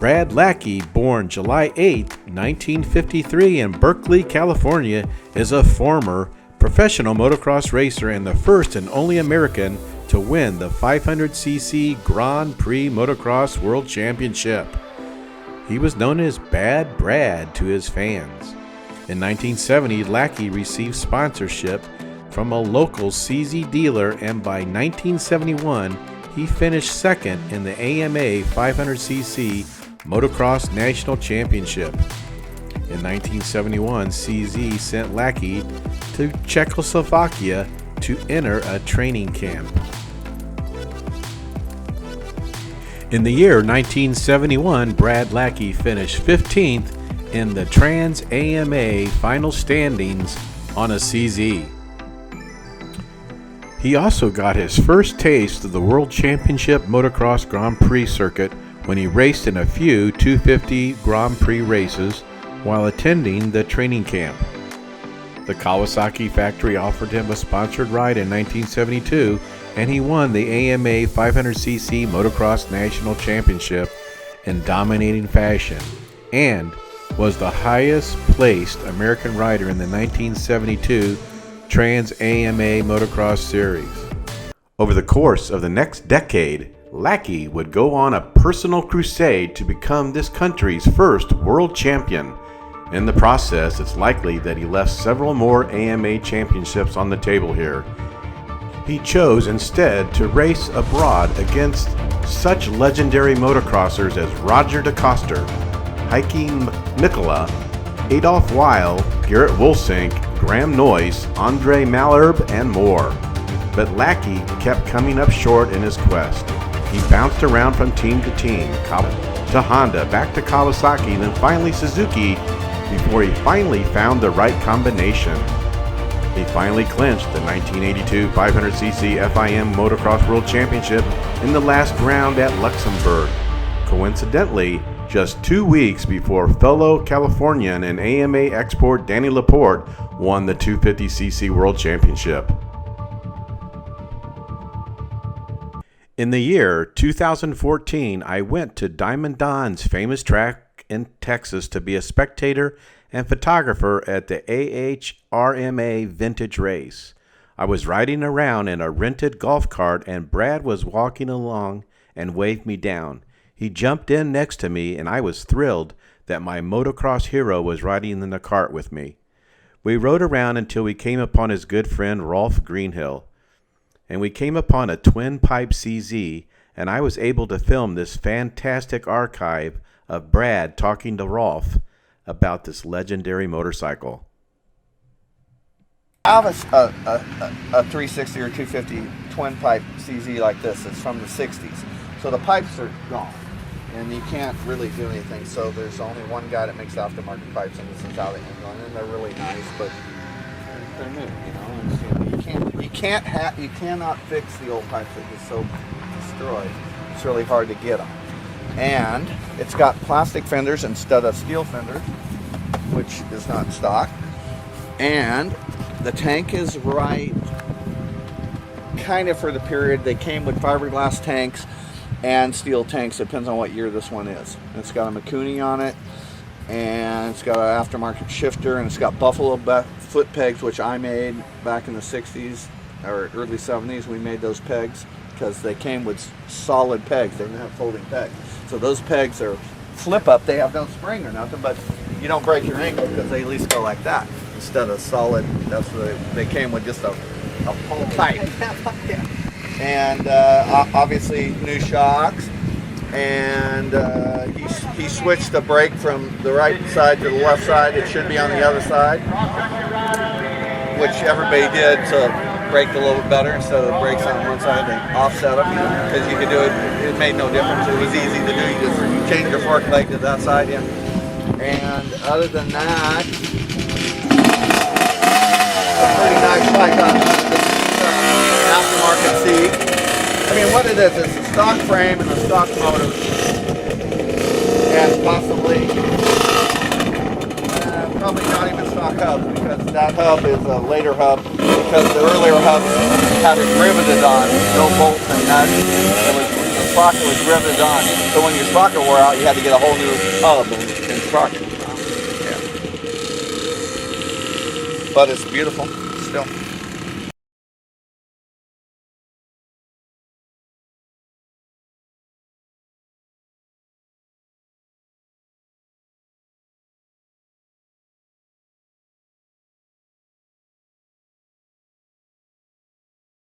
Brad Lackey, born July 8, 1953 in Berkeley, California, is a former professional motocross racer and the first and only American to win the 500cc Grand Prix Motocross World Championship. He was known as Bad Brad to his fans. In 1970, Lackey received sponsorship from a local CZ dealer, and by 1971, he finished second in the AMA 500cc Motocross National Championship. In 1971, CZ sent Lackey to Czechoslovakia to enter a training camp. In the year 1971, Brad Lackey finished 15th in the Trans AMA final standings on a CZ. He also got his first taste of the World Championship Motocross Grand Prix circuit when he raced in a few 250 Grand Prix races while attending the training camp. The Kawasaki factory offered him a sponsored ride in 1972, and he won the AMA 500cc Motocross National Championship in dominating fashion and was the highest placed American rider in the 1972 Trans AMA Motocross Series. Over the course of the next decade, Lackey would go on a personal crusade to become this country's first world champion. In the process, it's likely that he left several more AMA championships on the table here. He chose instead to race abroad against such legendary motocrossers as Roger DeCoster, Heikki Mikkola, Adolf Weil, Garrett Wolsink, Graham Noyce, Andre Malherbe, and more. But Lackey kept coming up short in his quest. He bounced around from team to team, to Honda, back to Kawasaki, then finally Suzuki, before he finally found the right combination. He finally clinched the 1982 500cc FIM Motocross World Championship in the last round at Luxembourg. Coincidentally, just 2 weeks before fellow Californian and AMA export Danny Laporte won the 250cc World Championship. In the year 2014, I went to Diamond Don's famous track in Texas to be a spectator and photographer at the AHRMA Vintage Race. I was riding around in a rented golf cart and Brad was walking along and waved me down. He jumped in next to me and I was thrilled that my motocross hero was riding in the cart with me. We rode around until we came upon his good friend Rolf Greenhill. And we came upon a twin pipe CZ, and I was able to film this fantastic archive of Brad talking to Rolf about this legendary motorcycle. I have a 360 or 250 twin pipe CZ like this. It's from the 60s. So the pipes are gone, and you can't really do anything. So there's only one guy that makes aftermarket pipes, and this is out of England, and they're really nice, but they're new, you know. And so you cannot fix the old pipes. They're just so destroyed. It's really hard to get them. And it's got plastic fenders instead of steel fenders, which is not stock. And the tank is right, kind of for the period. They came with fiberglass tanks and steel tanks. Depends on what year this one is. And it's got a Mikuni on it, and it's got an aftermarket shifter, and it's got buffalo foot pegs, which I made back in the 60s or early 70s. We made those pegs because they came with solid pegs. They didn't have folding pegs. So those pegs are flip up. They have no spring or nothing, but you don't break your ankle because they at least go like that instead of solid. That's what they came with, just a pole pipe. And obviously new shocks. And he switched the brake from the right side to the left side. It should be on the other side, which everybody did to brake a little bit better. Instead of the brakes on one side, they offset them, because you could do it. It made no difference. It was easy to do. You just change your fork leg to that side, yeah. And other than that, a pretty nice bike on this aftermarket seat. I mean, what it is, it's a stock frame and a stock motor, and possibly, probably not even stock hub, because that hub is a later hub, because the earlier hubs had it riveted on, no bolts and nuts. It was sprocket was riveted on. So when your sprocket wore out, you had to get a whole new hub and sprocket. Yeah. But it's beautiful still.